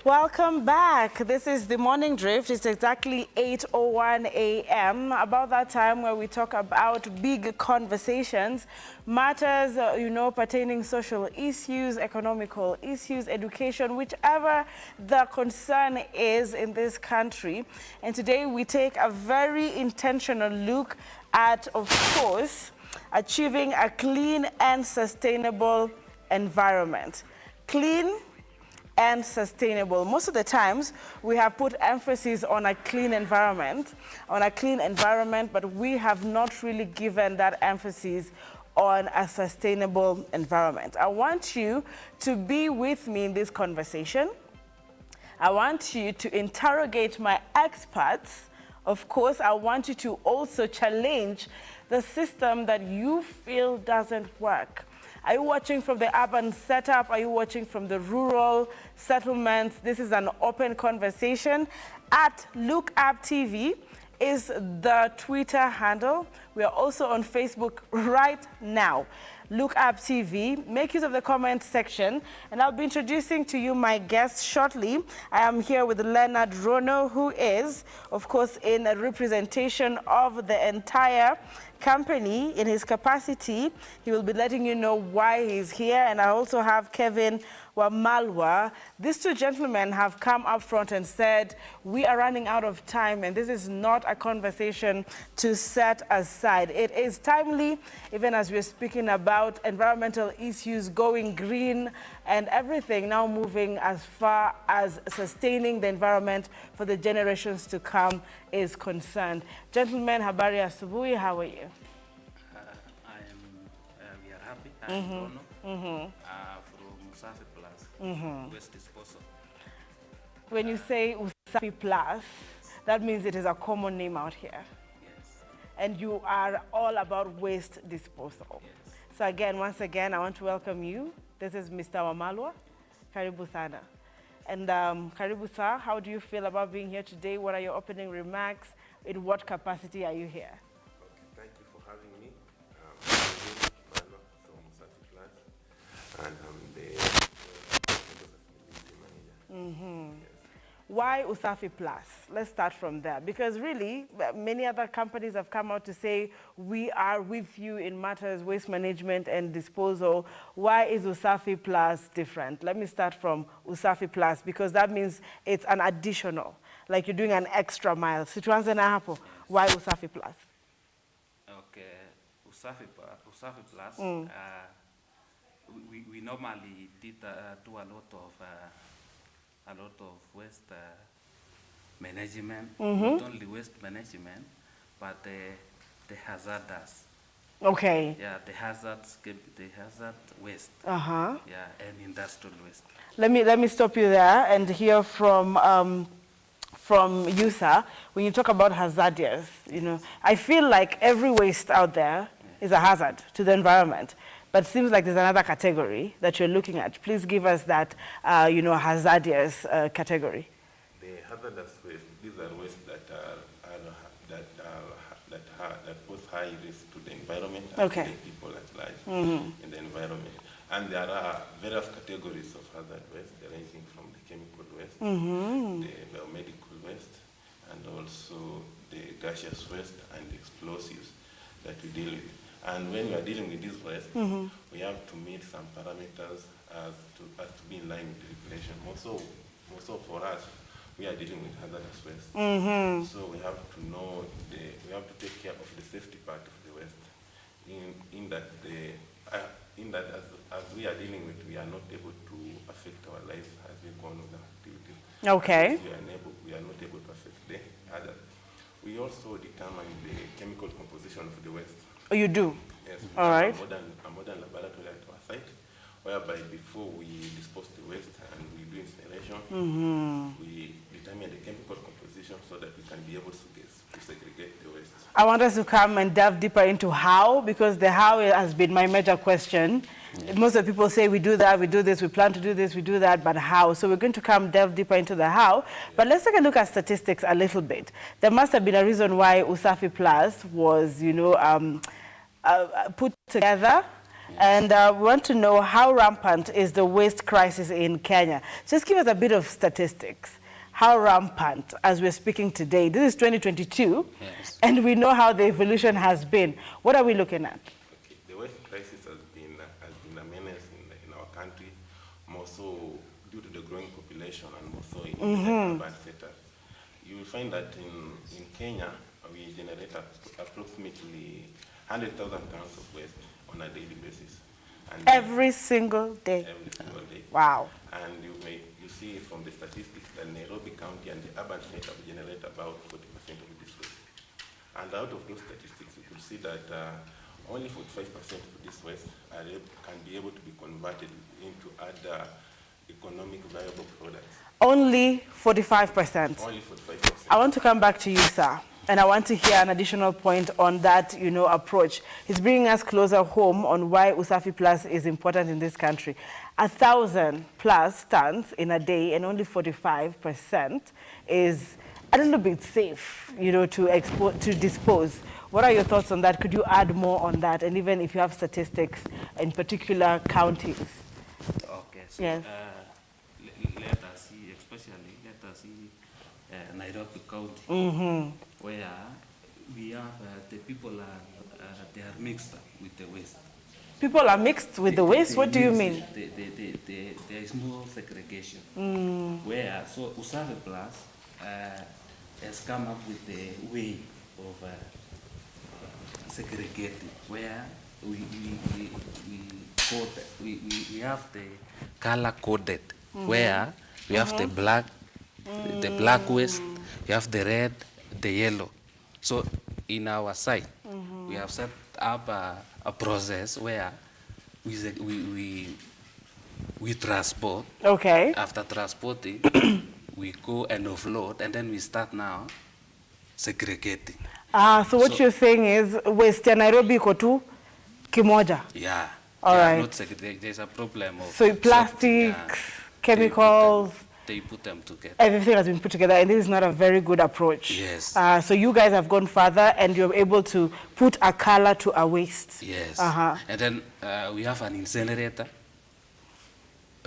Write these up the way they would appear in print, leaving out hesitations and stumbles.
Welcome back. This is the Morning Drift. It's exactly 8:01 a.m. About that time where we talk about big conversations, matters, pertaining social issues, economical issues, education, whichever the concern is in this country. And today we take a very intentional look at, of course, achieving a clean and sustainable environment. Clean and sustainable. Most of the times we have put emphasis on a clean environment, but we have not really given that emphasis on a sustainable environment. I want you to be with me in this conversation. I want you to interrogate my experts. Of course, I want you to also challenge the system that you feel doesn't work. Are you watching from the urban setup? Are you watching from the rural settlements? This is an open conversation. At Look Up TV is the Twitter handle. We are also on Facebook right now. Look Up TV. Make use of the comment section, and I'll be introducing to you my guests shortly. I am here with Leonard Rono, who is, of course, in a representation of the entire company. In his capacity, he will be letting you know why he's here. And I also have Kevin Wamalwa. These two gentlemen have come up front and said, we are running out of time, and this is not a conversation to set aside. It is timely, even as we're speaking about environmental issues, going green, and everything now moving as far as sustaining the environment for the generations to come is concerned. Gentlemen, habari asubuhi, how are you? We are happy. I'm Rono from Usafi Plus, Waste Disposal. When you say Usafi Plus, that means it is a common name out here. Yes. And you are all about waste disposal. Yes. So again, once again, I want to welcome you. This is Mr. Wamalwa. Karibu sana. And Karibu sir, how do you feel about being here today? What are your opening remarks? In what capacity are you here? Okay, thank you for having me. I'm from Usafi Plus, and I'm the manager. Yes. Why Usafi Plus? Let's start from there. Because really, many other companies have come out to say, we are with you in matters waste management and disposal. Why is Usafi Plus different? Let me start from Usafi Plus, because that means it's an additional, like you're doing an extra mile. Situanze na hapo. Why Usafi Plus? Okay, Usafi Plus, we normally do a lot of waste management, not only waste management, but the hazardous. Okay. Yeah, the hazard waste. Uh-huh. Yeah, and industrial waste. Let me stop you there and hear from you, sir. When you talk about hazardous, I feel like every waste out there is a hazard to the environment. But it seems like there's another category that you're looking at. Please give us that, hazardous category. The hazardous waste, these are wastes that pose high risk to the environment and to the people at large in the environment. And there are various categories of hazard waste, ranging from the chemical waste, the biomedical waste, and also the gaseous waste and the explosives that we deal with. And when we are dealing with this waste, we have to meet some parameters as to be in line with the regulation. Also for us, we are dealing with hazardous waste. So we have to know we have to take care of the safety part of the waste. In that as we are dealing with, we are not able to affect our lives as we go on with our activities. Okay. We are not able to affect the others. We also determine the chemical composition of the waste. Oh, you do? Yes. All right. A modern laboratory at our site, whereby before we dispose the waste and we do incineration, we determine the chemical composition so that we can be able to segregate the waste. I want us to come and delve deeper into how, because the how has been my major question. Most of the people say we do that, we do this, we plan to do this, we do that, but how? So we're going to come delve deeper into the how. But let's take a look at statistics a little bit. There must have been a reason why Usafi Plus was, put together And we want to know how rampant is the waste crisis in Kenya. Just give us a bit of statistics. How rampant, as we're speaking today, this is 2022, Yes. and we know how the evolution has been. What are we looking at? Okay. The waste crisis has been a menace in our country, more so due to the growing population and more so in the urban sector. You will find that in Kenya, we generate approximately 100,000 tons of waste on a daily basis. And Every single day. every single day. Wow. And you see from the statistics that Nairobi County and the urban sector generate about 40% of this waste. And out of those statistics, you could see that only 45% of this waste can be able to be converted into other economic viable products. Only 45%. Only 45%. I want to come back to you, sir, and I want to hear an additional point on that, approach. It's bringing us closer home on why Usafi Plus is important in this country. 1,000+ tons in a day, and only 45% is a little bit safe, to dispose. What are your thoughts on that? Could you add more on that, and even if you have statistics in particular counties? Okay, so Yes. let us see Nairobi County, where we have the people they are mixed with the waste. People are mixed with the waste? What do you mean? There is no segregation. Where, so Usafi Plus has come up with the way of segregating, where we have the color coded, where we have the black waste, we have the red, the yellow. So in our site, we have set up a process where we transport. Okay. After transporting, we go and offload, and then we start now segregating. So what you're saying is waste ya Nairobi iko tu kimoja. Yeah. All they are right. not segregated. There's a problem of So plastics, chemicals, They put them together. everything has been put together, and this is not a very good approach. Yes. So you guys have gone further, and you're able to put a color to a waste. Yes. Uh-huh. And then we have an incinerator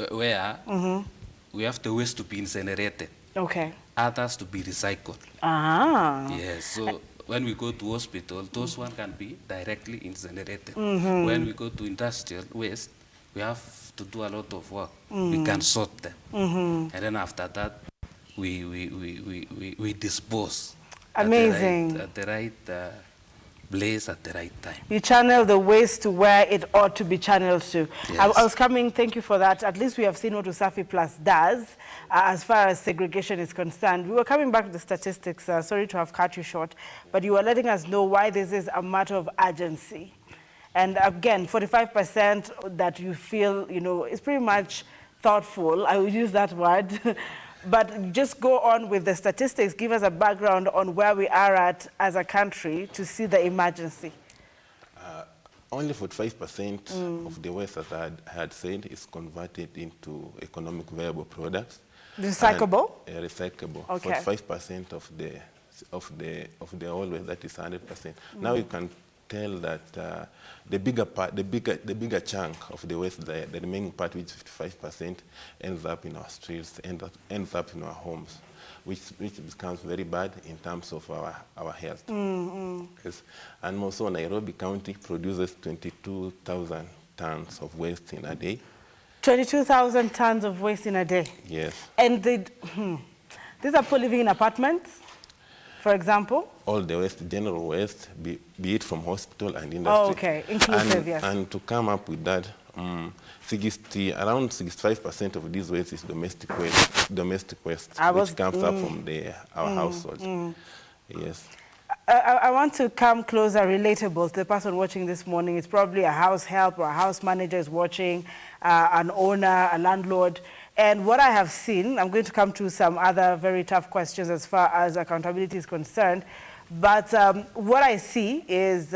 where we have the waste to be incinerated, Okay. others to be recycled. Yes. So when we go to hospital, those one can be directly incinerated. When we go to industrial waste, we have to do a lot of work. We can sort them, and then after that, we dispose. Amazing. At the right place at the right time. You channel the waste to where it ought to be channeled to. Yes. I was coming, thank you for that. At least we have seen what Usafi Plus does as far as segregation is concerned. We were coming back to the statistics. Sorry to have cut you short, but you were letting us know why this is a matter of urgency. And again, 45% that you feel, is pretty much thoughtful. I would use that word. But just go on with the statistics. Give us a background on where we are at as a country to see the emergency. Only 45% of the waste, as I had said, is converted into economic viable products. Recyclable? And, recyclable. Okay. 45% of the whole waste, that is 100%. Now you can tell that the bigger chunk of the waste, the remaining part, which is 55%, ends up in our streets, ends up in our homes, which becomes very bad in terms of our health. Yes. And also Nairobi County produces 22,000 tons of waste in a day. 22,000 tons of waste in a day? Yes. And these are people living in apartments, for example? All the waste, general waste, be it from hospital and industry. Oh, okay, inclusive, yes. And to come up with that, around 65% of this waste is domestic waste, which comes up from our households. Yes. I want to come closer, relatable to the person watching this morning. It's probably a house help or a house manager is watching, an owner, a landlord. And what I have seen, I'm going to come to some other very tough questions as far as accountability is concerned. But what I see is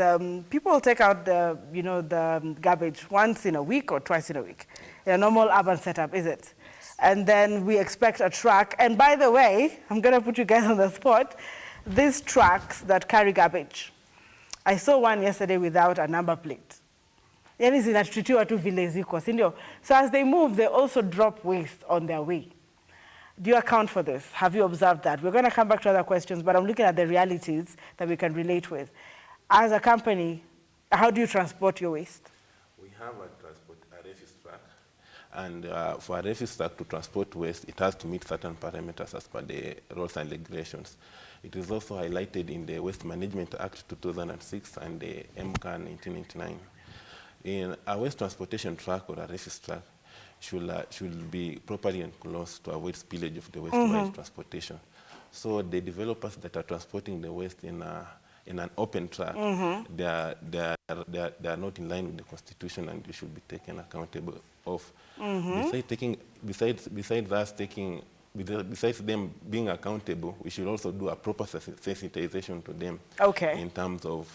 people take out the garbage once in a week or twice in a week. In a normal urban setup, is it? And then we expect a truck. And by the way, I'm going to put you guys on the spot. These trucks that carry garbage, I saw one yesterday without a number plate. Yani zinatreatiwa tu vile ziko, si ndio? So as they move, they also drop waste on their way. Do you account for this? Have you observed that? We're going to come back to other questions, but I'm looking at the realities that we can relate with. As a company, how do you transport your waste? We have a refuse truck, and for a refuse truck to transport waste, it has to meet certain parameters as per the rules and regulations. It is also highlighted in the Waste Management Act 2006 and the MCA 1999. In a waste transportation truck or a refuse truck should be properly enclosed to avoid spillage of the waste while transportation. So the developers that are transporting the waste in an open truck, they are not in line with the Constitution, and they should be taken accountable of. Besides them being accountable, we should also do a proper sensitization to them in terms of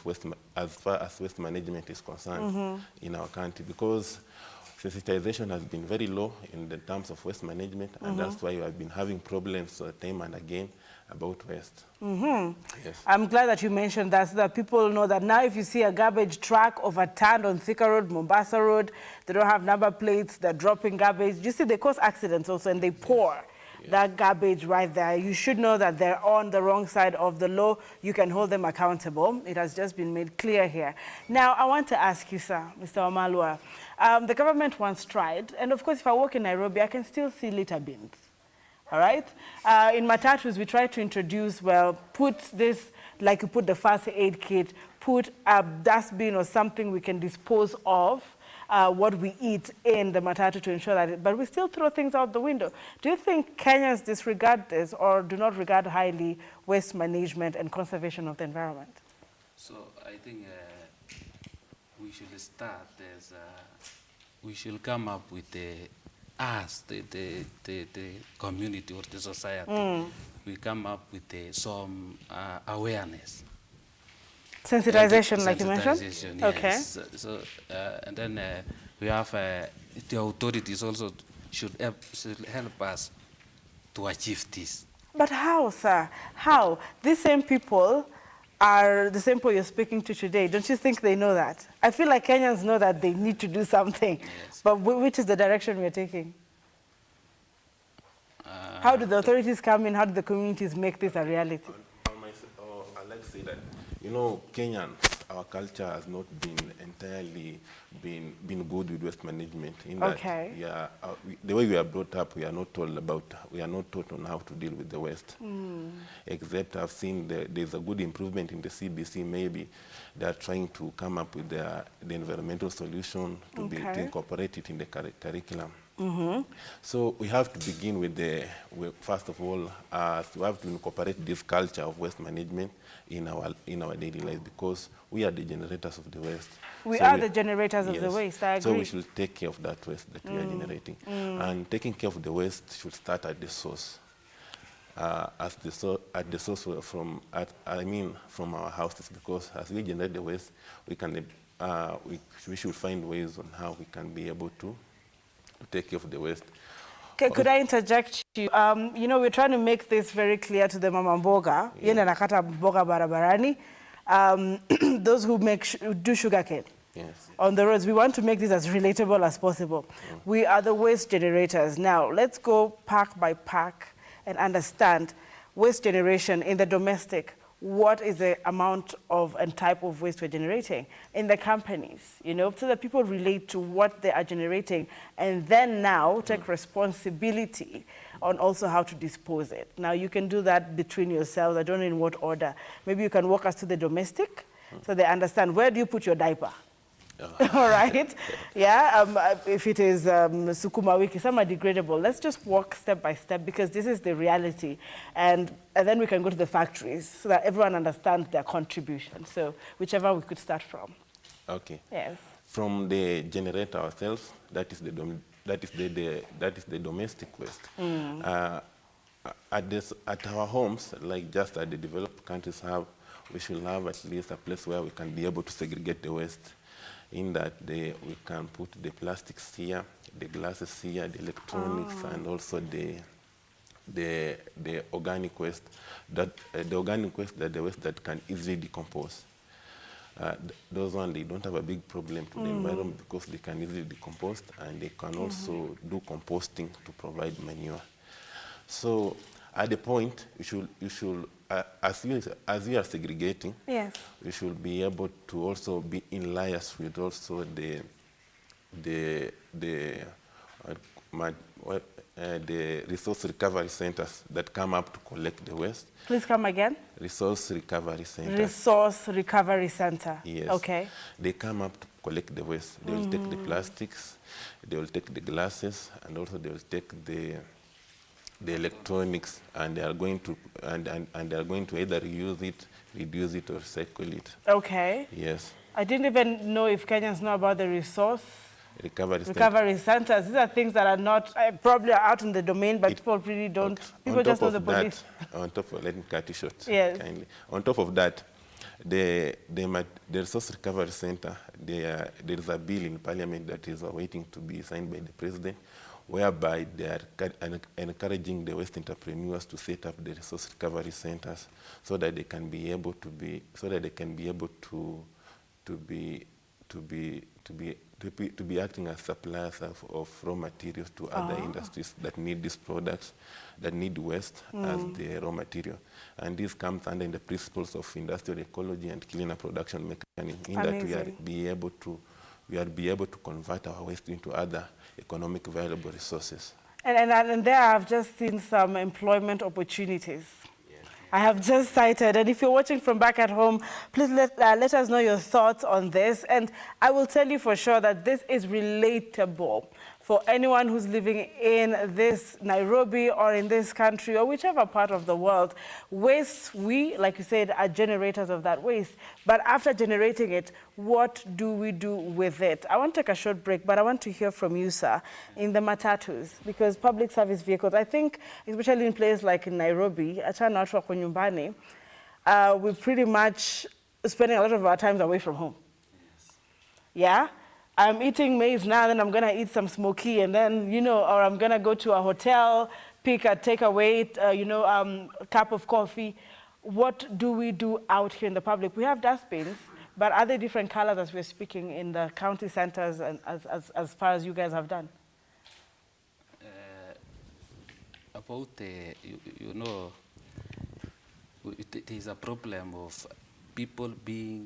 as far as waste management is concerned in our country, because sensitization has been very low in the terms of waste management, and that's why we have been having problems time and again about waste. Yes. I'm glad that you mentioned that, so that people know that now if you see a garbage truck overturned on Thika Road, Mombasa Road, they don't have number plates, they're dropping garbage. You see, they cause accidents also, and they pour that garbage right there. You should know that they're on the wrong side of the law. You can hold them accountable. It has just been made clear here. Now, I want to ask you, sir, Mr. Omalwa, the government once tried, and of course, if I walk in Nairobi, I can still see litter bins. All right? In Matatus, we tried to introduce, well, put this, like you put the first aid kit, put a dustbin or something we can dispose of what we eat in the matatu to ensure that, but we still throw things out the window. Do you think Kenyans disregard this or do not regard highly waste management and conservation of the environment? So I think we should start as, we should come up with the community or the society. We come up with some awareness. Sensitization, like you mentioned? Yes. Okay. So, and then we have the authorities also should help us to achieve this. But how, sir? How? These same people are the same people you're speaking to today. Don't you think they know that? I feel like Kenyans know that they need to do something. Yes. But which is the direction we're taking? How do the authorities come in? How do the communities make this a reality? I'd like to say that, you know, Kenyans, our culture has not been entirely been good with waste management. In that, the way we are brought up, we are not taught on how to deal with the waste. Except I've seen there's a good improvement in the CBC. Maybe they are trying to come up with the environmental solution to incorporate it in the curriculum. So we have to begin with first of all, we have to incorporate this culture of waste management in our daily life, because we are the generators of the waste. We are the generators of the waste, I agree. So we should take care of that waste that we are generating. And taking care of the waste should start at the source. At the source from our houses, because as we generate the waste, we should find ways on how we can be able to take care of the waste. Okay, could I interject you? You know, we're trying to make this very clear to the mama mboga, yene nakata mboga barabarani, those who do sugarcane on the roads. We want to make this as relatable as possible. We are the waste generators. Now, let's go pack by pack and understand waste generation in the domestic. What is the amount of and type of waste we're generating in the companies, you know, so that people relate to what they are generating and then now take responsibility on also how to dispose it. Now, you can do that between yourselves. I don't know in what order. Maybe you can walk us to the domestic so they understand, where do you put your diaper? All right. If it is sukuma wiki, some are degradable. Let's just walk step by step, because this is the reality. And then we can go to the factories so that everyone understands their contribution. So whichever we could start from. Okay. Yes. From the generator ourselves, that is the domestic waste. At our homes, like just at the developed countries have, we should have at least a place where we can be able to segregate the waste. In that we can put the plastics here, the glasses here, the electronics, and also the organic waste. The organic waste, the waste that can easily decompose. those ones, they don't have a big problem to the environment because they can easily decompose, and they can also do composting to provide manure. So at the point, you should as you are segregating, yes, you should be able to also be in layers with also the resource recovery centers that come up to collect the waste. Please come again. Resource recovery center. Resource recovery center. Yes. Okay. They come up to collect the waste. They will take the plastics, they will take the glasses, and also they will take the electronics, and they are going to they are going to either reuse it, reduce it, or recycle it. Okay. Yes. I didn't even know if Kenyans know about the resource recovery centers. These are things that are not probably out in the domain, but people really don't. People just know the police. On top of, let me cut it short. Yes. Kindly. On top of that, the resource recovery center, there is a bill in Parliament that is waiting to be signed by the President, whereby they are encouraging the waste entrepreneurs to set up the resource recovery centers so that they can be able to be acting as suppliers of raw materials to other industries that need these products, that need waste as the raw material. And this comes under the principles of industrial ecology and cleaner production mechanism, in that we are be able to convert our waste into other economic viable resources. And there I've just seen some employment opportunities. I have just cited, and if you're watching from back at home, please let us know your thoughts on this. And I will tell you for sure that this is relatable for anyone who's living in this Nairobi or in this country or whichever part of the world. Waste, we, like you said, are generators of that waste. But after generating it, what do we do with it? I want to take a short break, but I want to hear from you, sir, in the matatus, because public service vehicles, I think, especially in places like in Nairobi, we're pretty much spending a lot of our times away from home. Yes. Yeah? I'm eating maize now, then I'm going to eat some smoky, and then, or I'm going to go to a hotel, pick a takeaway, cup of coffee. What do we do out here in the public? We have dustbins, but are they different colors as we're speaking in the county centers and as far as you guys have done? About there is a problem of people they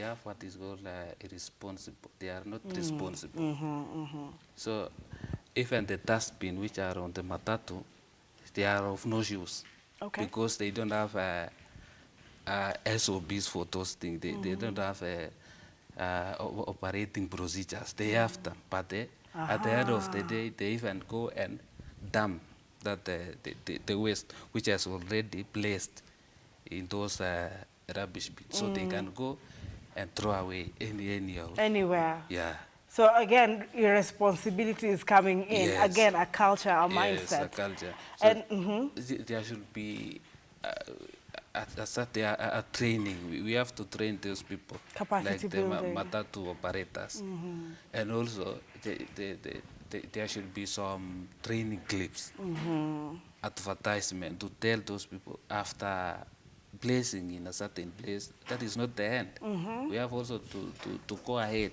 have what is called irresponsible. They are not responsible. So even the dustbin which are on the matatu, they are of no use. Okay. Because they don't have SOBs for those things. They don't have operating procedures. They have them, but at the end of the day, they even go and dump that the waste which has already placed in those rubbish bins, so they can go and throw away anywhere. Yeah. So again, irresponsibility is coming in. Yes. Again, a culture, a mindset. Yes, a culture. So and there should be a training. We have to train those people, capacity like building, the matatu operators, and also there should be some training clips, advertisement to tell those people after placing in a certain place, that is not the end. We have also to go ahead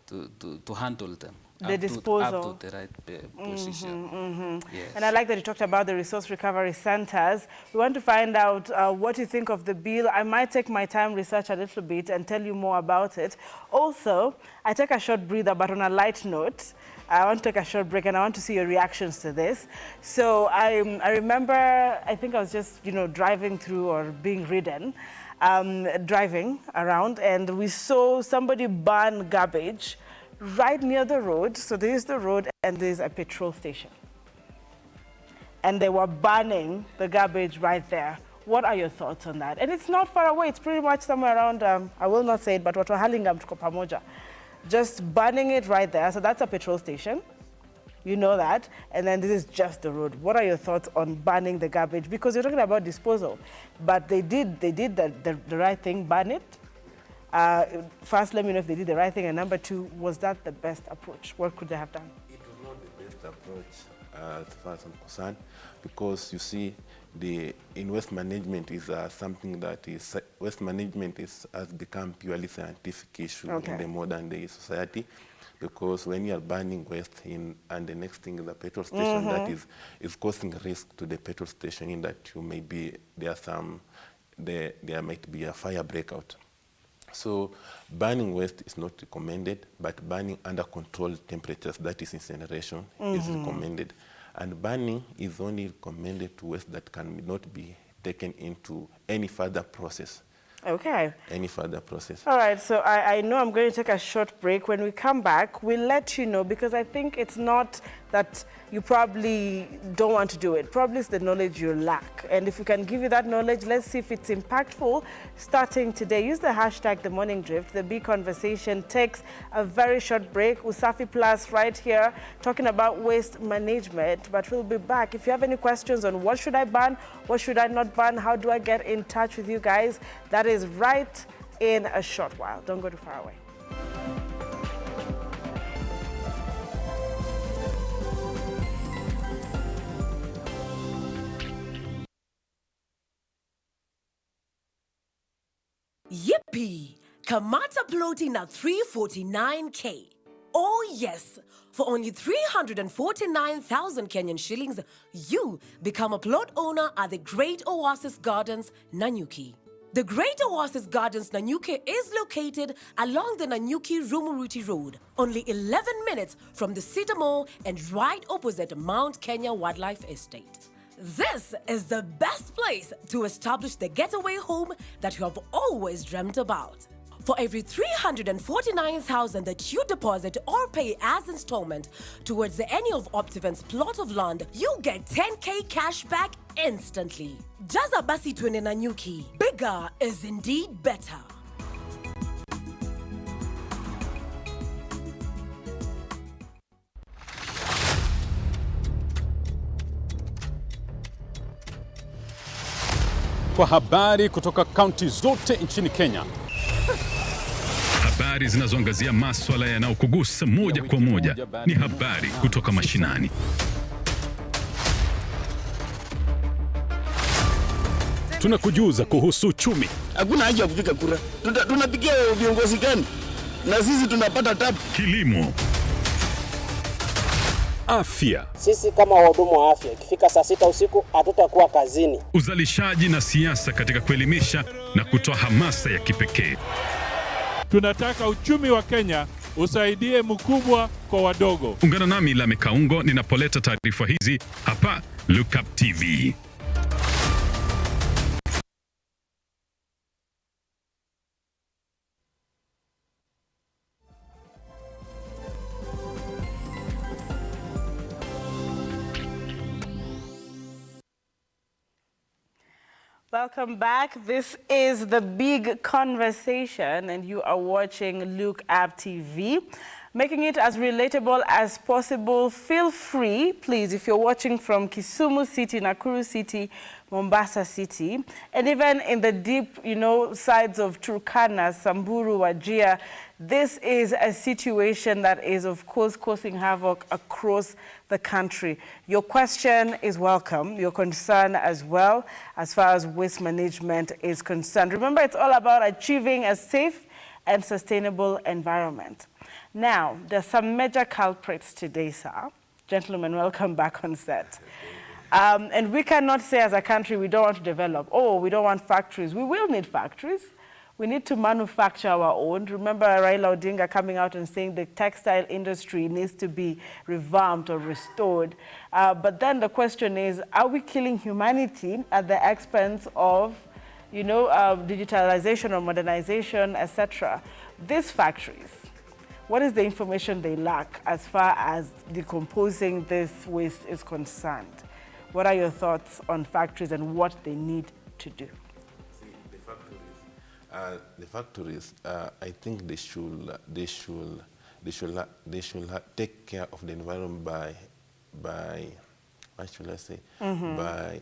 to handle them. The disposal. Up to the right position. Yes. And I like that you talked about the resource recovery centers. We want to find out what you think of the bill. I might take my time, research a little bit, and tell you more about it. Also, I take a short breather, but on a light note, I want to take a short break, and I want to see your reactions to this. So I remember, I think I was just, driving through or being ridden, driving around, and we saw somebody burn garbage right near the road. So there's the road and there's a petrol station. And they were burning the garbage right there. What are your thoughts on that? And it's not far away. It's pretty much somewhere around, I will not say it, but watu wa Hurlingham tuko pamoja. Just burning it right there. So that's a petrol station. You know that. And then this is just the road. What are your thoughts on burning the garbage? Because you're talking about disposal. But they did the right thing, burn it. First, let me know if they did the right thing. And number two, was that the best approach? What could they have done? It was not the best approach. as far as I'm concerned, because you see, in waste management is something that is, waste management has become purely scientific issue in the modern day society, because when you are burning waste and the next thing is a petrol station, that is causing risk to the petrol station, in that you may be, there might be a fire breakout. So burning waste is not recommended, but burning under controlled temperatures, that is incineration, is recommended. And burning is only recommended to waste that cannot be taken into any further process. Okay. Any further process. All right, so I know I'm going to take a short break. When we come back, we'll let you know, because I think it's not that you probably don't want to do it. Probably it's the knowledge you lack. And if we can give you that knowledge, let's see if it's impactful. Starting today, use the hashtag The Morning Drift. The big conversation takes a very short break. Usafi Plus right here, talking about waste management. But we'll be back. If you have any questions on what should I ban, what should I not ban, how do I get in touch with you guys, that is right in a short while. Don't go too far away. Yippee! Kamata plotting at 349K. Oh yes, for only 349,000 Kenyan shillings, you become a plot owner at the Great Oasis Gardens, Nanyuki. The Great Oasis Gardens, Nanyuki is located along the Nanyuki-Rumuruti Road, only 11 minutes from the Cedar Mall and right opposite Mount Kenya Wildlife Estate. This is the best place to establish the getaway home that you have always dreamt about. For every 349,000 that you deposit or pay as installment towards any of Optiven's plot of land, you get 10K cash back instantly. Jaza basi twende Nanyuki. Bigger is indeed better. Kwa habari kutoka kaunti zote nchini Kenya. Habari zinazoangazia masuala yanayokugusa moja kwa moja ni habari kutoka mashinani. Tunakujuza kuhusu uchumi. Hakuna haja ya kupiga kura. Tunapigia viongozi gani? Na sisi tunapata tabu. Kilimo. Afya. Sisi kama wahudumu wa afya, ikifika saa 6 usiku hatutakuwa kazini. Uzalishaji na siasa katika kuelimisha na kutoa hamasa ya kipekee. Tunataka uchumi wa Kenya usaidie mkubwa kwa wadogo. Ungana nami Lame Kaungo ninapoleta taarifa hizi hapa Look Up TV. Welcome back. This is The Big Conversation, and you are watching Look Up TV. Making it as relatable as possible. Feel free, please, if you're watching from Kisumu City, Nakuru City, Mombasa City, and even in the deep, sides of Turkana, Samburu, Wajir, this is a situation that is, of course, causing havoc across the country. Your question is welcome, your concern as well, as far as waste management is concerned. Remember, it's all about achieving a safe and sustainable environment. Now, there's some major culprits today, sir. Gentlemen, welcome back on set. And we cannot say as a country we don't want to develop. Oh, we don't want factories. We will need factories. We need to manufacture our own. Remember Raila Odinga coming out and saying the textile industry needs to be revamped or restored. But then the question is, are we killing humanity at the expense of, digitalization or modernization, etc.? These factories, what is the information they lack as far as decomposing this waste is concerned? What are your thoughts on factories and what they need to do? See, the factories, I think they should take care of the environment by what should I say? By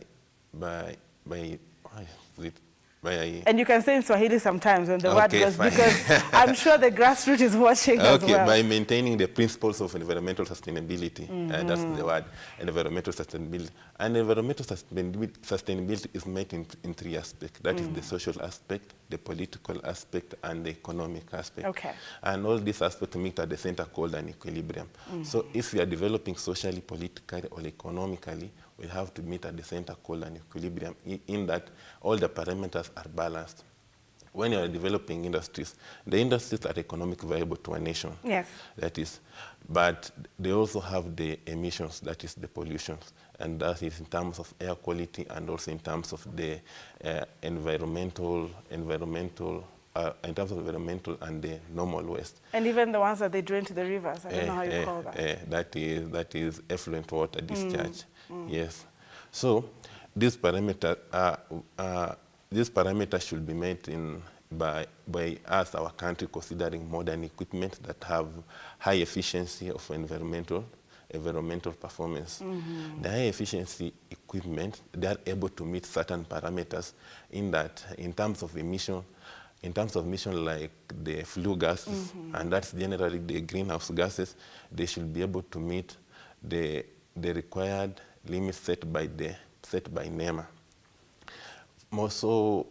And you can say in Swahili sometimes when the word Okay, goes, fine. because I'm sure the grassroots is watching as Okay, well. by maintaining the principles of environmental sustainability, that's the word, environmental sustainability. And environmental sustainability is made in three aspects. That is the social aspect, the political aspect, and the economic aspect. Okay. And all these aspects meet at the center called an equilibrium. So if we are developing socially, politically, or economically, we have to meet at the center called an equilibrium in that all the parameters are balanced. When you are developing industries, the industries are economic viable to a nation. Yes. That is, but they also have the emissions, that is the pollutions, and that is in terms of air quality and also in terms of the environmental and the normal waste. And even the ones that they drain to the rivers, I don't know how you call that. That is effluent water discharge. Yes. So these parameters should be met by us, our country, considering modern equipment that have high efficiency of environmental performance. The high efficiency equipment, they are able to meet certain parameters in that, in terms of emission like the flue gases, and that's generally the greenhouse gases, they should be able to meet the required limits set by NEMA. More so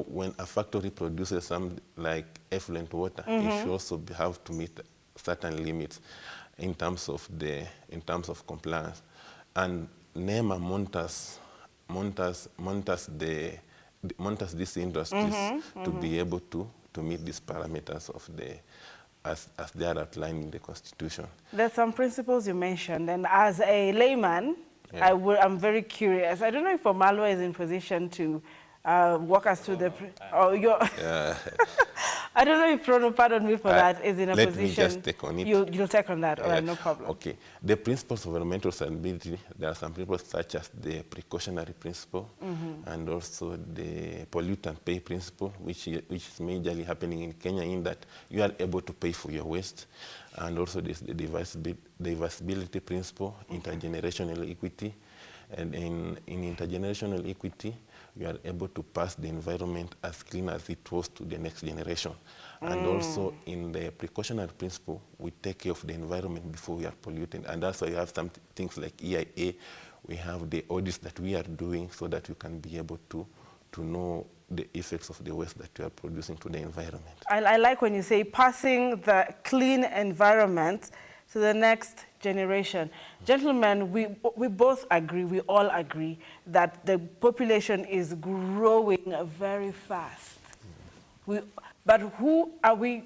when a factory produces some like effluent water, it should also have to meet certain limits in terms of compliance. And NEMA monitors these industries to be able to meet these parameters of as they are outlined in the Constitution. There's some principles you mentioned, and as a layman, I'm very curious. I don't know if Omalo is in position to walk us through I don't know if Prono, pardon me for that, is in a position. Let me just take on it. You'll take on that, all right, no problem. Okay. The principles of environmental sustainability, there are some principles such as the precautionary principle and also the pollutant pay principle, which is majorly happening in Kenya, in that you are able to pay for your waste. And also there's the diversibility principle, intergenerational equity. And in intergenerational equity, you are able to pass the environment as clean as it was to the next generation. And also in the precautionary principle, we take care of the environment before we are polluting. And that's why you have some things like EIA. We have the audits that we are doing so that you can be able to know the effects of the waste that you are producing to the environment. I like when you say passing the clean environment to the next generation. Gentlemen, we both agree, we all agree that the population is growing very fast. But who are we,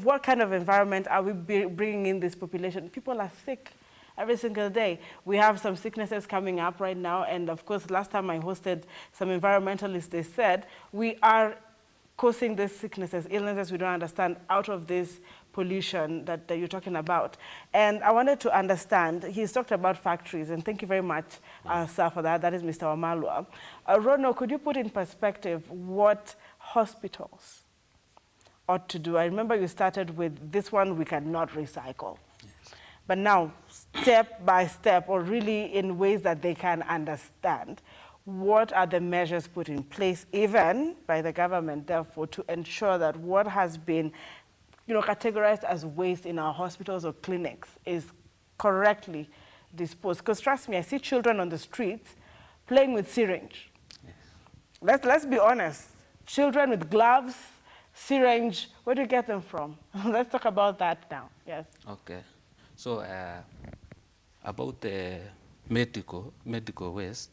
what kind of environment are we bringing in this population? People are sick every single day. We have some sicknesses coming up right now, and of course, last time I hosted some environmentalists, they said we are causing these sicknesses, illnesses we don't understand out of this pollution that you're talking about. And I wanted to understand, he's talked about factories, and thank you very much, sir, for that. That is Mr. Omalwa. Rono, could you put in perspective what hospitals ought to do? I remember you started with this one we cannot recycle. Yes. But now, step by step, or really in ways that they can understand, what are the measures put in place, even by the government, therefore, to ensure that what has been categorized as waste in our hospitals or clinics is correctly disposed? Because trust me, I see children on the streets playing with syringe. Yes. Let's be honest. Children with gloves, syringe, where do you get them from? Let's talk about that now. Yes. Okay. So about the medical waste,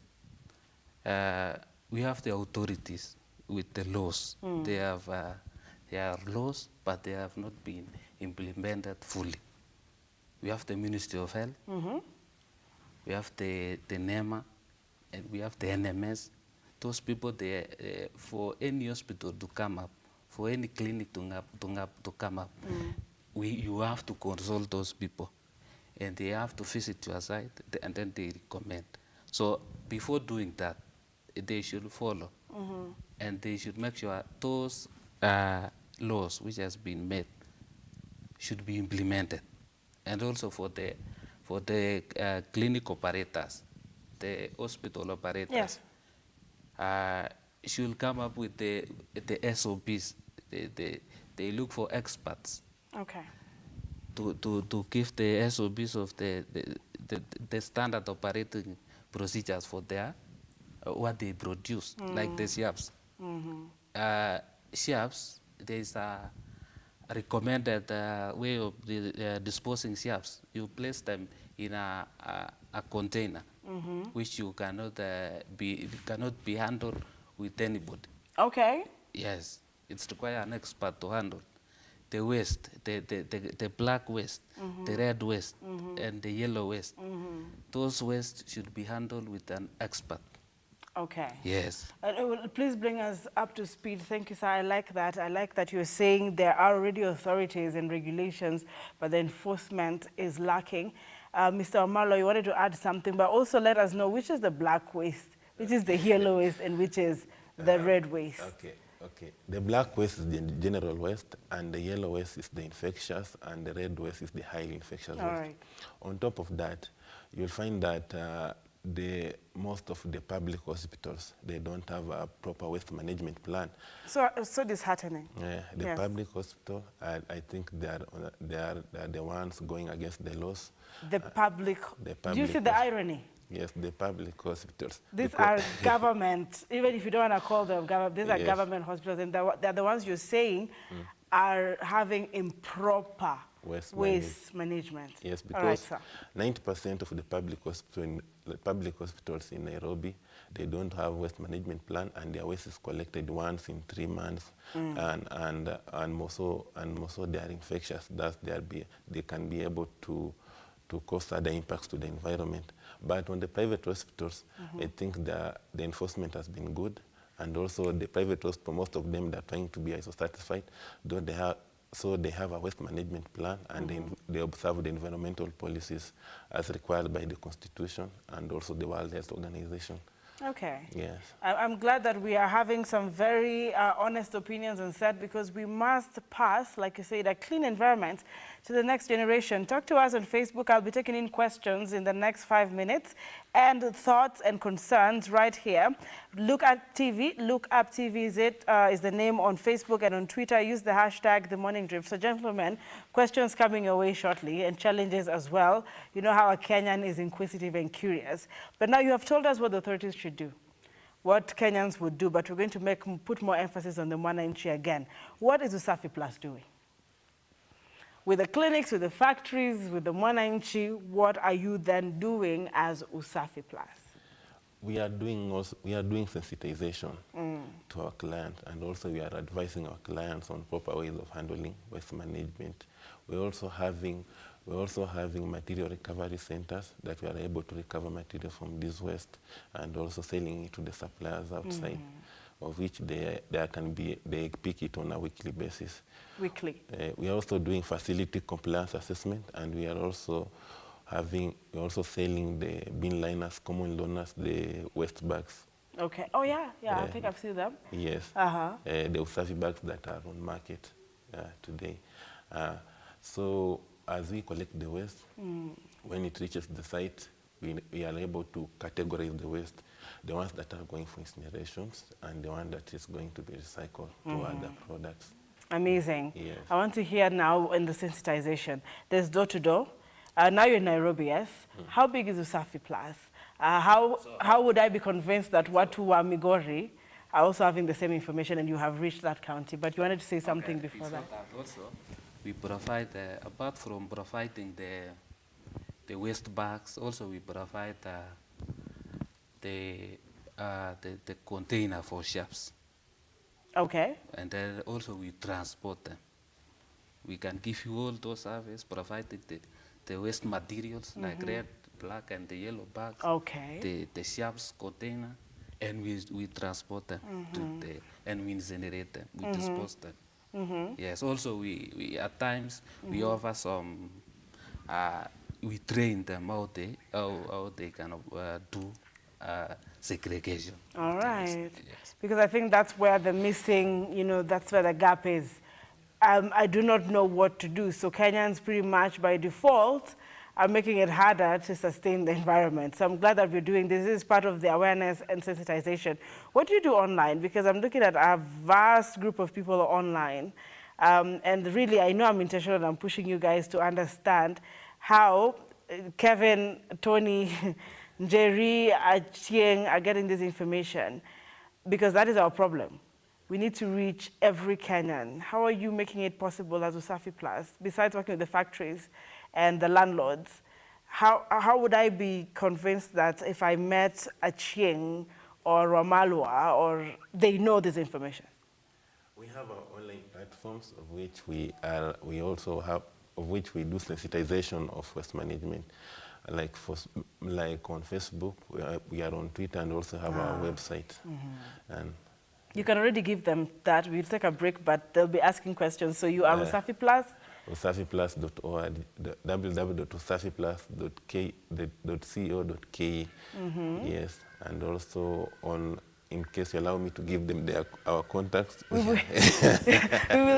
we have the authorities with the laws. There are laws, but they have not been implemented fully. We have the Ministry of Health, we have the NEMA, and we have the NMS. Those people, for any hospital to come up, for any clinic to come up, you have to consult those people. And they have to visit your site, and then they recommend. So before doing that, they should follow. And they should make sure those laws which has been made should be implemented. And also for the clinic operators, the hospital operators, should come up with the SOPs. They look for experts. Okay. To give the SOPs of the standard operating procedures for their what they produce, like the SIAPs. SIAPs, there is a recommended way of disposing SIAPs. You place them in a container, which you cannot be handled with anybody. Okay. Yes, it's require an expert to handle the waste, the black waste, the red waste, and the yellow waste. Those waste should be handled with an expert. Okay. Yes. Please bring us up to speed. Thank you, sir. I like that. I like that you're saying there are already authorities and regulations, but the enforcement is lacking. Mr. Omalo, you wanted to add something, but also let us know which is the black waste, which is the yellow waste, and which is the red waste. Okay. The black waste is the general waste, and the yellow waste is the infectious, and the red waste is the highly infectious waste. Right. On top of that, you'll find that most of the public hospitals, they don't have a proper waste management plan. So disheartening. The public hospital, I think they are the ones going against the laws. The public. Do you see the irony? Yes, the public hospitals. These are government, even if you don't want to call them government, these are government hospitals, and they're the ones you're saying are having improper waste management. Yes, because 90% of the public hospitals in Nairobi, they don't have waste management plan, and their waste is collected once in 3 months, and more so they are infectious. Thus, they can be able to cause other impacts to the environment. But on the private hospitals, I think the enforcement has been good, and also the private hospitals, most of them, they're trying to be ISO certified, though they have a waste management plan, and they observe the environmental policies as required by the Constitution and also the World Health Organization. Okay. Yes. I'm glad that we are having some very honest opinions on set, because we must pass, like you said, a clean environment to the next generation. Talk to us on Facebook. I'll be taking in questions in the next 5 minutes, and thoughts and concerns right here. Look at TV. Look Up TV is the name on Facebook, and on Twitter, use the hashtag #TheMorningDrift. So, gentlemen, questions coming your way shortly, and challenges as well. You know how a Kenyan is inquisitive and curious. But now you have told us what the authorities should do, what Kenyans would do, but we're going to put more emphasis on the Mwananchi again. What is Usafi Plus doing? With the clinics, with the factories, with the Mwananchi, what are you then doing as Usafi Plus? We are doing sensitization to our clients, and also we are advising our clients on proper ways of handling waste management. We're also having material recovery centers that we are able to recover material from this waste, and also selling it to the suppliers outside, of which they pick it on a weekly basis. Weekly. We are also doing facility compliance assessment, and we are also selling the bin liners, common loaners, the waste bags. Okay. Oh yeah, I think I've seen them. Yes. The Usafi bags that are on market today. So as we collect the waste, when it reaches the site, we are able to categorize the waste, the ones that are going for incinerations and the one that is going to be recycled to other products. Amazing. Yes. I want to hear now in the sensitization. There's door-to-door. Now you're in Nairobi, yes? How big is Usafi Plus? How would I be convinced that Watu wa Migori are also having the same information and you have reached that county? But you wanted to say something before that. Also, we provide, apart from providing the waste bags, also we provide the container for shops. Okay. And then also we transport them. We can give you all those services, providing the waste materials like red, black, and the yellow bags. Okay. The shops container, and we transport them and we incinerate them. We dispose them. Yes. Also, we at times we offer some. We train them how they can do segregation. All right. Yes. Because I think that's where the missing, that's where the gap is. I do not know what to do. So Kenyans pretty much by default are making it harder to sustain the environment. So I'm glad that we're doing this. This is part of the awareness and sensitization. What do you do online? Because I'm looking at a vast group of people online. And really, I know I'm intentional and I'm pushing you guys to understand how Kevin, Tony, Jerry, Chieng are getting this information, because that is our problem. We need to reach every Kenyan. How are you making it possible as Usafi Plus, besides working with the factories and the landlords? How would I be convinced that if I met a Chieng or Ramalwa, or they know this information? We have our online platforms of which we also have, of which we do sensitization of waste management. Like on Facebook, we are on Twitter, and also have our website. And you can already give them that. We'll take a break, but they'll be asking questions. So you are Usafi Plus? usafiplus.org, www.usafiplus.co.ke. Yes, and also in case you allow me to give them our contacts. We will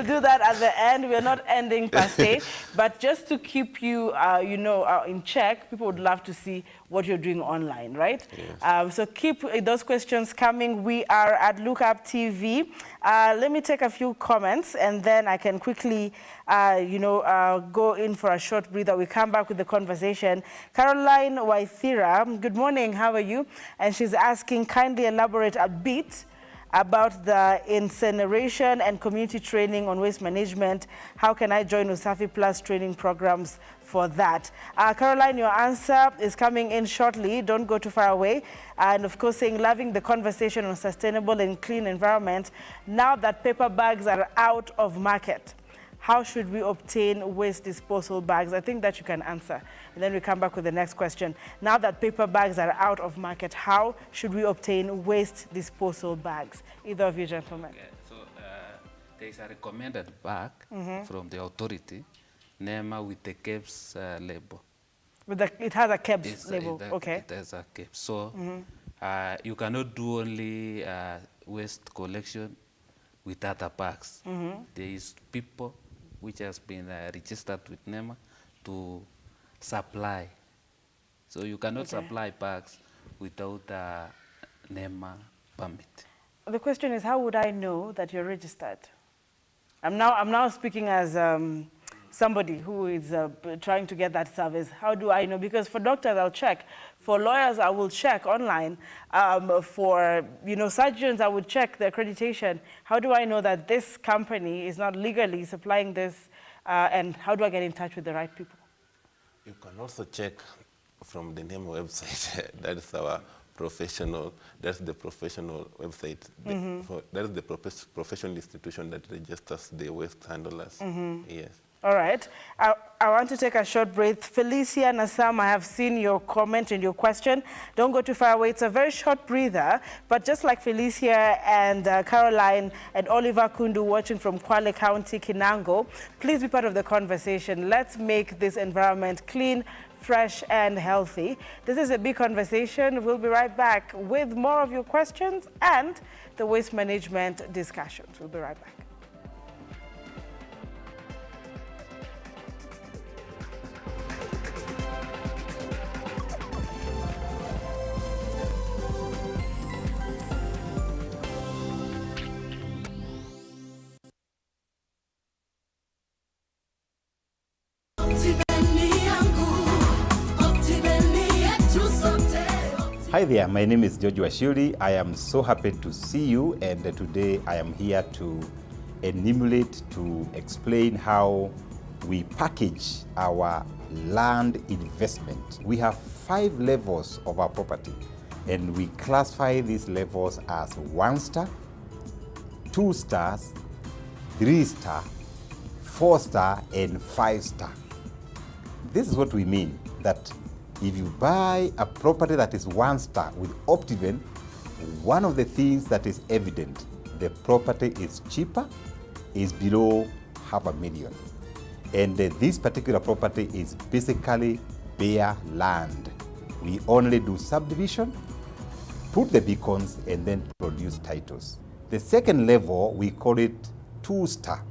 do that at the end. We're not ending per se, but just to keep you, in check, people would love to see what you're doing online, right? Yes. So keep those questions coming. We are at Look Up TV. Let me take a few comments, and then I can quickly, go in for a short breather. We come back with the conversation. Caroline Waithira, good morning. How are you? And she's asking, kindly elaborate a bit about the incineration and community training on waste management. How can I join Usafi Plus training programs for that? Caroline, your answer is coming in shortly. Don't go too far away. And of course, saying, loving the conversation on sustainable and clean environment. Now that paper bags are out of market, how should we obtain waste disposal bags? I think that you can answer. And then we come back with the next question. Now that paper bags are out of market, how should we obtain waste disposal bags? Either of you gentlemen. Okay, so there is a recommended bag from the authority, NEMA, with the KEBS label. It has a KEBS label, okay. It has a KEBS. So you cannot do only waste collection with other bags. There is people which has been registered with NEMA to supply. So you cannot supply bags without a NEMA permit. The question is, how would I know that you're registered? I'm now speaking as somebody who is trying to get that service. How do I know? Because for doctors, I'll check. For lawyers, I will check online. For surgeons, I would check the accreditation. How do I know that this company is not legally supplying this? And how do I get in touch with the right people? You can also check from the NEMA website. That is our professional. That's the professional website. That is the professional institution that registers the waste handlers. Yes. All right. I want to take a short break. Felicia Nassam, I have seen your comment and your question. Don't go too far away. It's a very short breather, but just like Felicia and Caroline and Oliver Kundu watching from Kwale County, Kinango, please be part of the conversation. Let's make this environment clean, fresh, and healthy. This is a big conversation. We'll be right back with more of your questions and the waste management discussions. We'll be right back. Hi there, my name is George Washuri. I am so happy to see you, and today I am here to enumerate, to explain how we package our land investment. We have 5 levels of our property, and we classify these levels as 1 star, 2 stars, 3 star, 4 star, and 5 star. This is what we mean, that if you buy a property that is 1 star with Optiven, one of the things that is evident, the property is cheaper, is below $500,000. And this particular property is basically bare land. We only do subdivision, put the beacons, and then produce titles. The second level, we call it 2 star.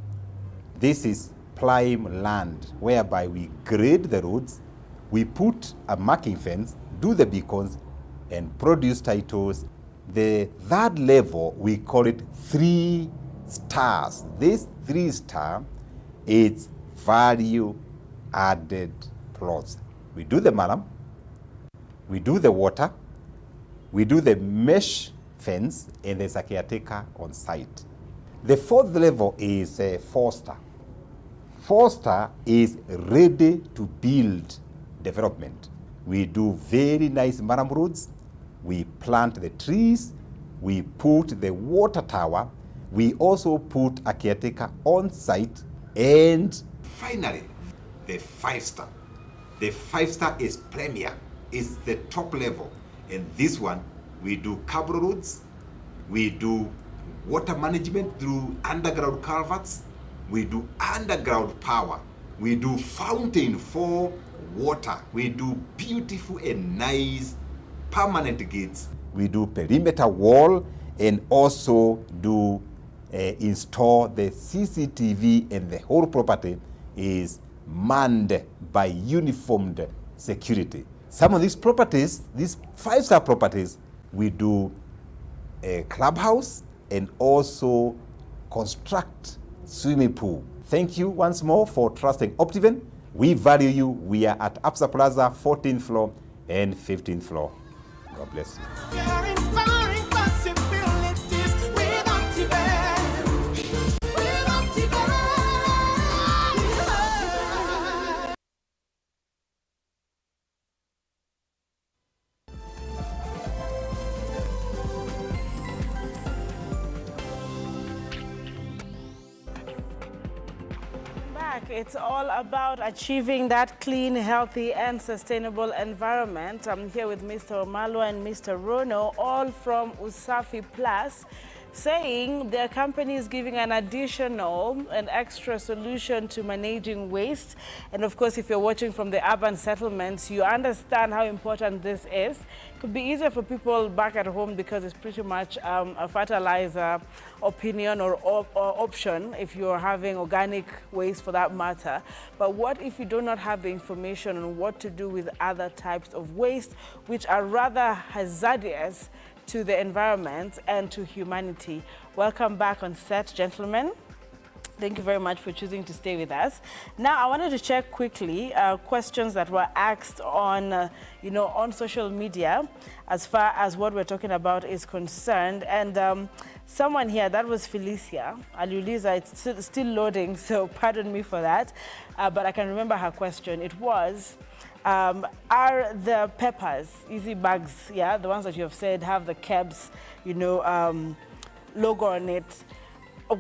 This is prime land, whereby we grade the roads, We put a marking fence, do the beacons, and produce titles. The third level, we call it 3 stars. This 3 star is value added plots. We do the malam, we do the water, we do the mesh fence, and there's a caretaker on site. The 4th level is 4 star. 4 star is ready to build development. We do very nice maram roads, we plant the trees, we put the water tower, we also put a caretaker on site, and finally, the 5 star. The 5 star is premier, it's the top level. And this one, we do cable roads, we do water management through underground culverts, we do underground power, we do fountain for water, we do beautiful and nice permanent gates, we do perimeter wall, and also do install the CCTV, and the whole property is manned by uniformed security. Some of these properties, these 5-star properties, we do a clubhouse and also construct swimming pool. Thank you once more for trusting Optiven. We value you. We are at Absa Plaza, 14th floor and 15th floor. God bless you. It's all about achieving that clean, healthy, and sustainable environment. I'm here with Mr. Omalwa and Mr. Rono, all from Usafi Plus, saying their company is giving an additional and extra solution to managing waste. And of course, if you're watching from the urban settlements, you understand how important this is. It could be easier for people back at home because it's pretty much a fertilizer opinion or option if you're having organic waste for that matter. But what if you do not have the information on what to do with other types of waste, which are rather hazardous to the environment and to humanity? Welcome back on set, gentlemen. Thank you very much for choosing to stay with us. Now, I wanted to check quickly questions that were asked on, on social media as far as what we're talking about is concerned. And someone here, that was Felicia Aliuliza, it's still loading, so pardon me for that. But I can remember her question. It was, are the peppers, easy bags, yeah, the ones that you have said have the KEBS, logo on it,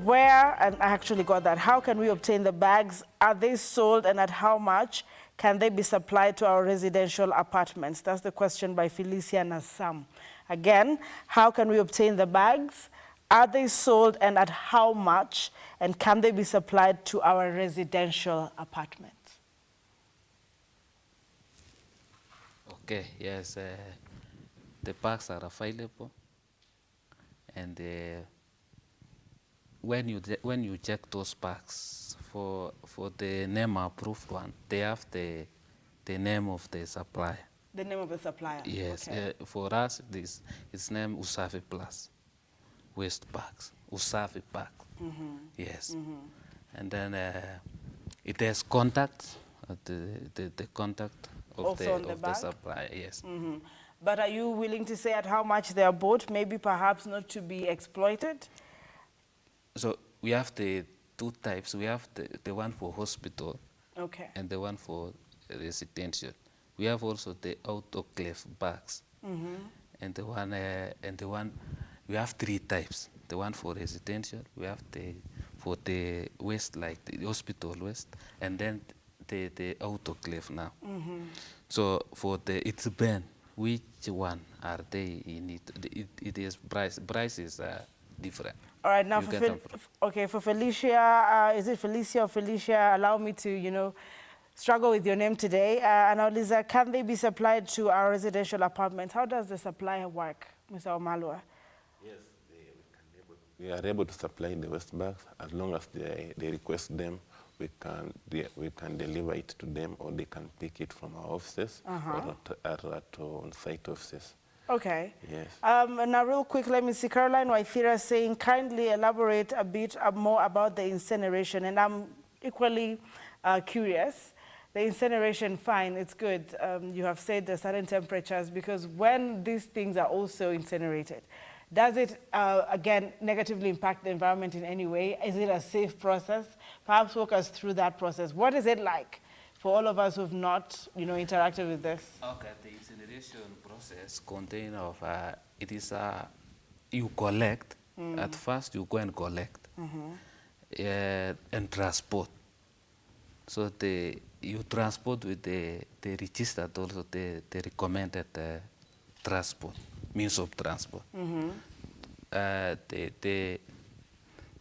where, and I actually got that, how can we obtain the bags? Are they sold, and at how much can they be supplied to our residential apartments? That's the question by Felicia Nassam. Again, how can we obtain the bags? Are they sold, and at how much? And can they be supplied to our residential apartments? Okay, yes, the bags are available, and when you check those bags for the name approved one, they have the name of the supplier. The name of the supplier. Yes, okay. For us it's named Usafi Plus waste bags, Usafi bag. Yes, and then it has contact, the contact of the supplier. Yes. But are you willing to say at how much they are bought? Maybe perhaps not to be exploited. So we have the 2 types. We have the one for hospital, okay, and the one for residential. We have also the autoclave bags, and the one we have 3 types. The one for residential, we have for the waste, like the hospital waste, and then the autoclave now. So for it's Ben, which one are they in it? It is prices are different. All right, now for Felicia, is it Felicia or Felicia? Allow me to, struggle with your name today. Anauliza, can they be supplied to our residential apartments? How does the supply work, Mr. Omalwa? Yes, we are able to supply the waste bags as long as they request them we can deliver it to them, or they can pick it from our offices or at on-site offices. Okay. Yes. And now real quick, let me see. Caroline Waithira saying, kindly elaborate a bit more about the incineration. And I'm equally curious. The incineration, fine, it's good. You have said the certain temperatures, because when these things are also incinerated, does it, again, negatively impact the environment in any way? Is it a safe process? Perhaps walk us through that process. What is it like for all of us who have not, interacted with this? Okay, the incineration process contains of, it is, you collect, at first you go and collect, and transport. So you transport with the registered, also the recommended transport, means of transport. The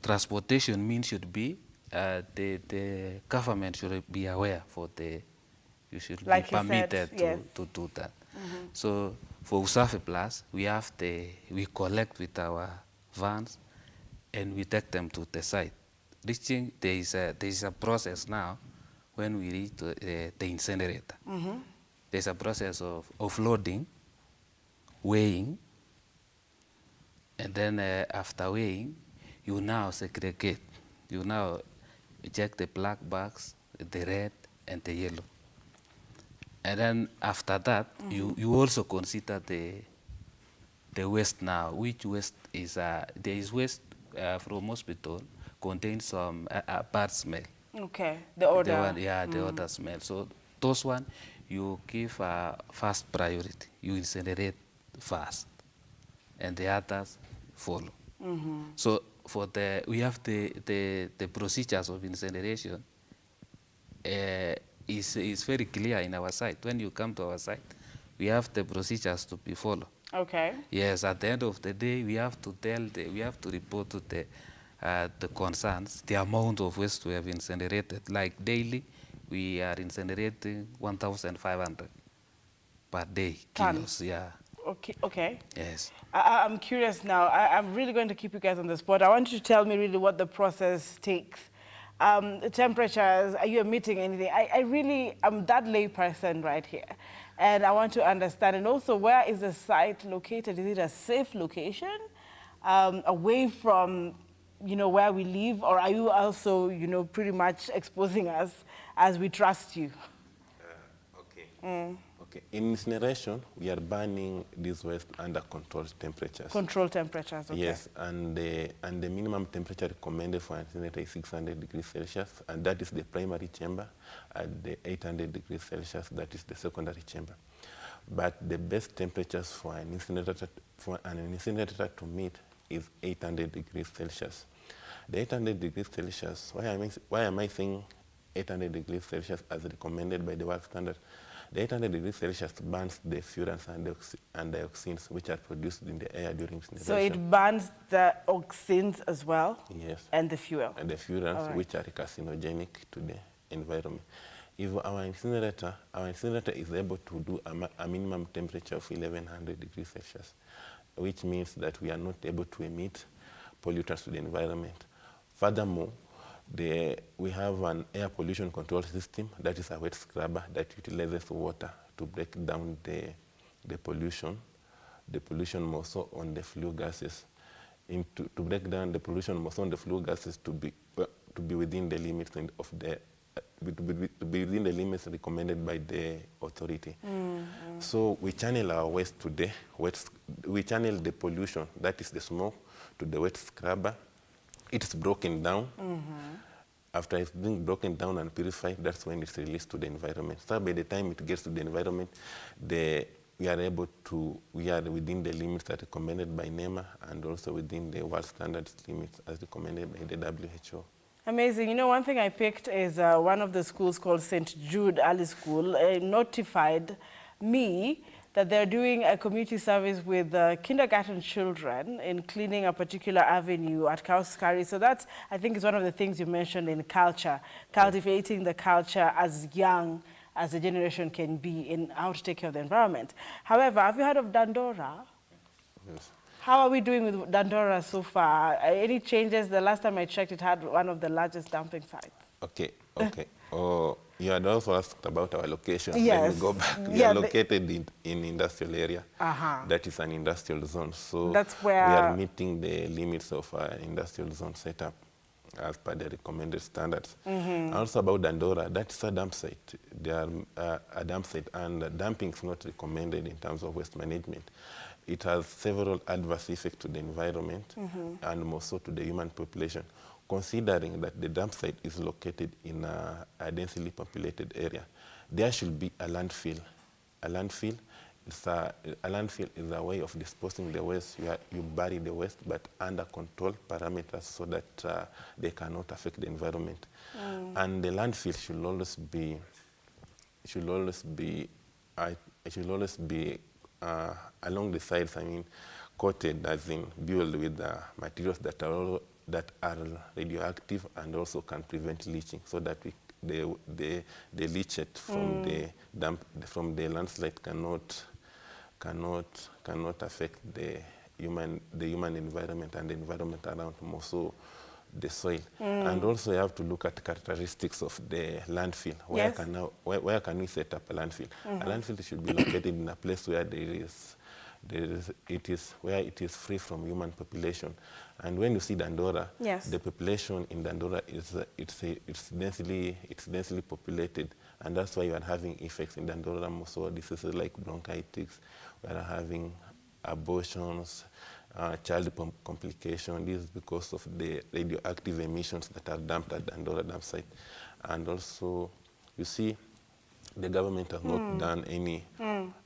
transportation means should be, the government should be aware for you should be permitted to do that. So for Usafi Plus, we collect with our vans and we take them to the site. Reaching, there is a process now when we reach the incinerator. There's a process of offloading, weighing, and then after weighing, you now segregate. You now check the black bags, the red, and the yellow. And then after that, you also consider the waste now. Which waste is, there is waste from hospital contains some bad smell. Okay, the odor. The odor smell. So those one, you give first priority. You incinerate first, and the others follow. So we have the procedures of incineration. Is very clear in our site. When you come to our site, we have the procedures to be followed. Okay. Yes, at the end of the day, we have to report to the concerns the amount of waste we have incinerated. Like daily, we are incinerating 1,500 per day kilos. Yeah. Okay. Okay. Yes. I'm curious now. I'm really going to keep you guys on the spot. I want you to tell me really what the process takes. The temperatures, are you emitting anything? I really am that lay person right here. And I want to understand. And also, where is the site located? Is it a safe location? Away from, where we live? Or are you also, pretty much exposing us as we trust you? Okay. Okay. In incineration, we are burning this waste under controlled temperatures. Controlled temperatures, okay. Yes, and the minimum temperature recommended for an incinerator is 600 degrees Celsius, and that is the primary chamber. At the 800 degrees Celsius, that is the secondary chamber. But the best temperatures for an incinerator to meet is 800 degrees Celsius. The 800 degrees Celsius, why am I saying 800 degrees Celsius as recommended by the world standard? The 800 degrees Celsius burns the furans and dioxins which are produced in the air during incineration. So it burns the oxins as well? Yes. And the fuel? And the furans, which are carcinogenic to the environment. If our incinerator is able to do a minimum temperature of 1100 degrees Celsius, which means that we are not able to emit pollutants to the environment. Furthermore, we have an air pollution control system that is a wet scrubber that utilizes water to break down the pollution more so on the flue gases. To break down the pollution more so on the flue gases to be within the limits of to be within the limits recommended by the authority. So we channel our waste to we channel the pollution, that is the smoke, to the wet scrubber. It's broken down. After it's being broken down and purified, that's when it's released to the environment. So by the time it gets to the environment, we are within the limits that are recommended by NEMA and also within the world standards limits as recommended by the WHO. Amazing. One thing I picked is one of the schools called St. Jude Early School notified me that they're doing a community service with kindergarten children in cleaning a particular avenue at Kauskari. So that's, I think, is one of the things you mentioned in culture, cultivating the culture as young as a generation can be in how to take care of the environment. However, have you heard of Dandora? Yes. How are we doing with Dandora so far? Any changes? The last time I checked, it had one of the largest dumping sites. Okay, okay. Oh, you had also asked about our location. Let Yes. me go back. We Yeah, are located in industrial area. Uh-huh. That is an industrial zone. So That's we are where... meeting the limits of our industrial zone setup as per the recommended standards. And also about Dandora, that's a dump site. They are a dump site, and dumping is not recommended in terms of waste management. It has several adverse effects to the environment and more so to the human population, considering that the dump site is located in a densely populated area. There should be a landfill. A landfill is a way of disposing the waste. You bury the waste, but under control parameters so that they cannot affect the environment. And the landfill should always be along the sides. I mean, coated, as in built with materials that are radioactive and also can prevent leaching, so that the leachate from the landslide cannot affect the human environment and the environment around, more so the soil. And also you have to look at characteristics of the landfill. Where can we set up a landfill? A landfill should be located in a place where it is free from human population. And when you see Dandora, the population in Dandora it's densely populated, and that's why you are having effects in Dandora. So diseases like bronchitis, we are having abortions, child complication. This is because of the radioactive emissions that are dumped at Dandora dump site. And also, you see, the government has not done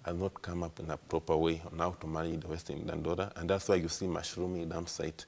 has not come up in a proper way on how to manage the waste in Dandora, and that's why you see Mashrumi dump site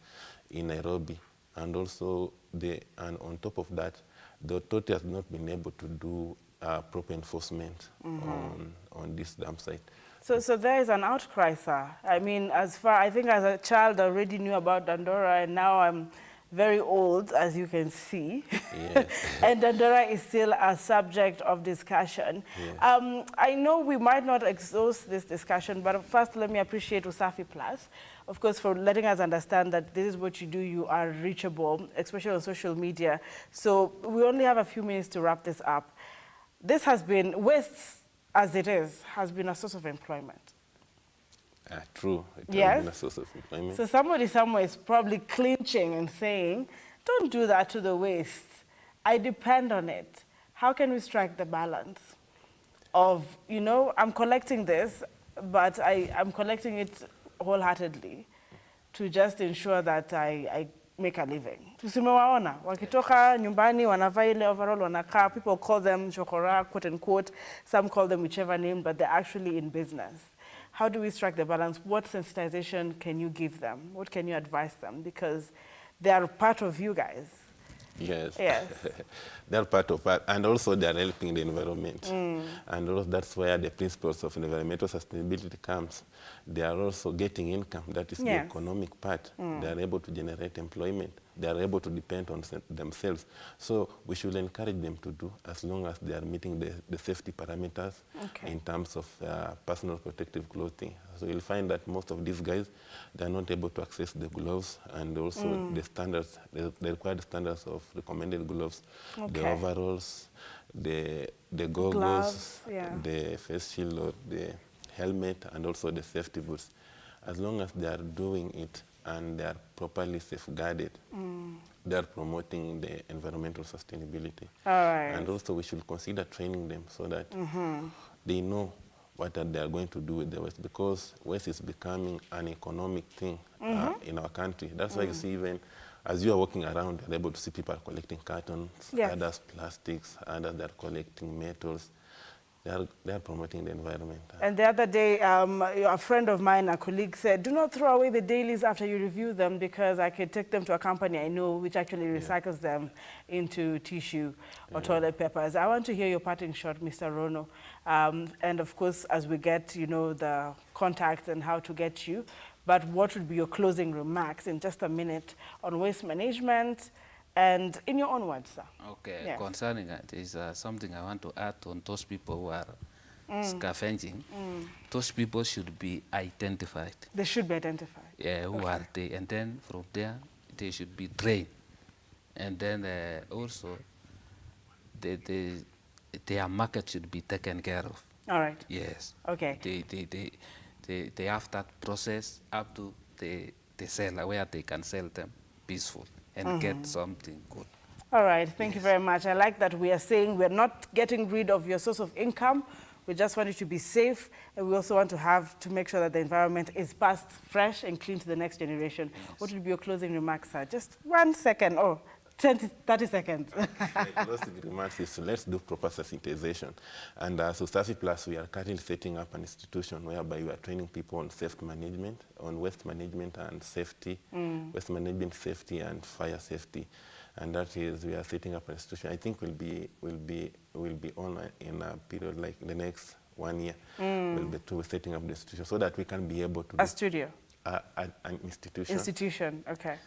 in Nairobi. And also, and on top of that, the authority has not been able to do proper enforcement on this dump site. So there is an outcry, sir. I mean, I think as a child I already knew about Dandora, and now I'm very old, as you can see. Yes. And Dandora is still a subject of discussion. Yes. I know we might not exhaust this discussion, but first let me appreciate Usafi Plus, of course, for letting us understand that this is what you do. You are reachable, especially on social media. So we only have a few minutes to wrap this up. This has been, waste as it is, has been a source of employment. True. It has been a source of employment. So somebody somewhere is probably clinching and saying, don't do that to the waste. I depend on it. How can we strike the balance of, you know, I'm collecting this, but I'm collecting it wholeheartedly to just ensure that I make a living. Tusimewaona wakitoka nyumbani wanavaa ile overall wanakaa. People call them chokora, quote unquote. Some call them whichever name, but they're actually in business. How do we strike the balance? What sensitization can you give them? What can you advise them? Because they are part of you guys. Yes. Yes. They're part of that, and also they are helping the environment. And also that's where the principles of environmental sustainability comes. They are also getting income. That is the economic part. They are able to generate employment. They are able to depend on themselves. So we should encourage them to do, as long as they are meeting the safety parameters in terms of personal protective clothing. So you'll find that most of these guys, they are not able to access the gloves, and also the standards, the required standards of recommended gloves, the overalls, the goggles, gloves, the face shield or the helmet, and also the safety boots. As long as they are doing it and they are properly safeguarded, they are promoting the environmental sustainability. All right. And also we should consider training them so that they know what they are going to do with the waste, because waste is becoming an economic thing in our country. That's why you see, even as you are walking around, you're able to see people collecting cartons, others plastics, others that are collecting metals. They are promoting the environment. And the other day, a friend of mine, a colleague, said, do not throw away the dailies after you review them, because I could take them to a company I know which actually recycles them into tissue or toilet papers. I want to hear your parting shot, Mr. Rono. And of course, as we get, you know, the contacts and how to get you, but what would be your closing remarks in just a minute on waste management, and in your own words, sir? Okay, concerning it is something I want to add on those people who are scavenging. Those people should be identified. They should be identified. Yeah, who are they? And then from there, they should be trained. And then also, their market should be taken care of. All right. Yes. Okay. They have that process up to the seller where they can sell them peaceful and get something good. All right, thank you very much. I like that we are saying we're not getting rid of your source of income. We just want it to be safe, and we also want to make sure that the environment is passed fresh and clean to the next generation. Yes. What would be your closing remarks, sir? Just 1 second, 30 seconds. My closing remarks is let's do proper sensitization. And so Safi Plus, we are currently setting up an institution whereby we are training people on safety management, on waste management and safety, waste management, safety and fire safety. And that is, we are setting up an institution. I think will be on in a period like the next 1 year. We'll be setting up the institution so that we can be able to... A studio? An institution. Institution, okay.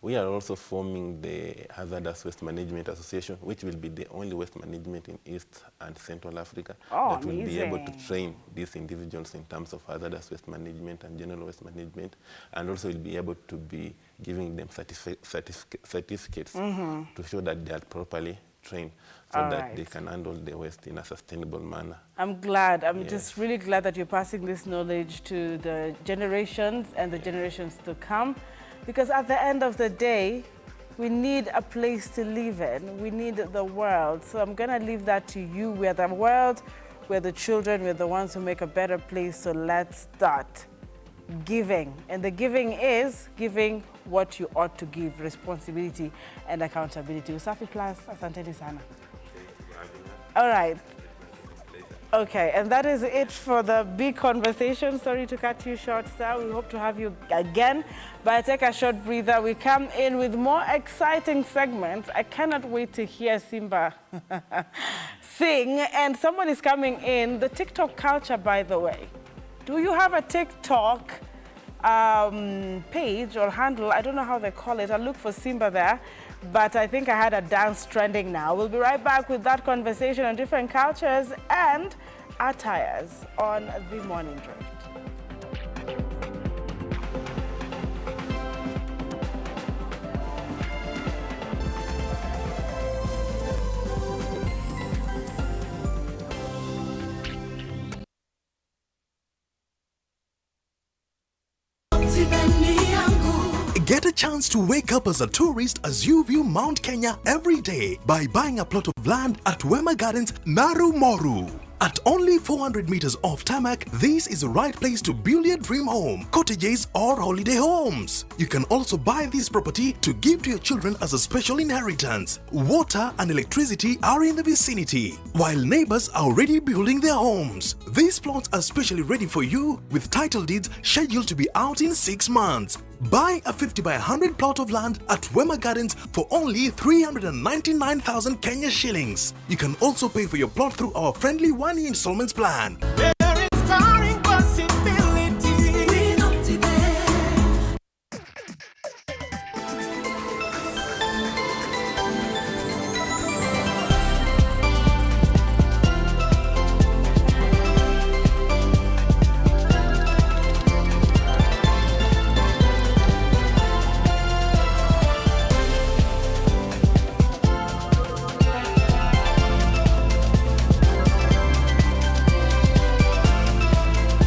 We are also forming the Hazardous Waste Management Association, which will be the only waste management in East and Central Africa that will be able to train these individuals in terms of hazardous waste management and general waste management, and also will be able to be giving them certificates to show that they are properly trained so that they can handle the waste in a sustainable manner. I'm glad. I'm just really glad that you're passing this knowledge to the generations and the generations to come. Because at the end of the day, we need a place to live in. We need the world. So I'm going to leave that to you. We're the world, we're the children, we're the ones who make a better place. So let's start giving. And the giving is giving what you ought to give, responsibility and accountability. Usafi Plus, asanteni sana. All right. Okay, and that is it for the big conversation. Sorry to cut you short, sir. We hope to have you again. But take a short breather. We come in with more exciting segments. I cannot wait to hear Simba sing. And someone is coming in. The TikTok culture, by the way. Do you have a TikTok page or handle? I don't know how they call it. I'll look for Simba there. But I think I had a dance trending now. We'll be right back with that conversation on different cultures and attires on The Morning Drift. Get a chance to wake up as a tourist as you view Mount Kenya every day by buying a plot of land at Wema Gardens, Naru Moru. At only 400 meters off tarmac, this is the right place to build your dream home, cottages or holiday homes. You can also buy this property to give to your children as a special inheritance. Water and electricity are in the vicinity, while neighbors are already building their homes. These plots are specially ready for you with title deeds scheduled to be out in 6 months. Buy a 50 by 100 plot of land at Wema Gardens for only 399,000 Kenya shillings. You can also pay for your plot through our friendly 1-year installments plan.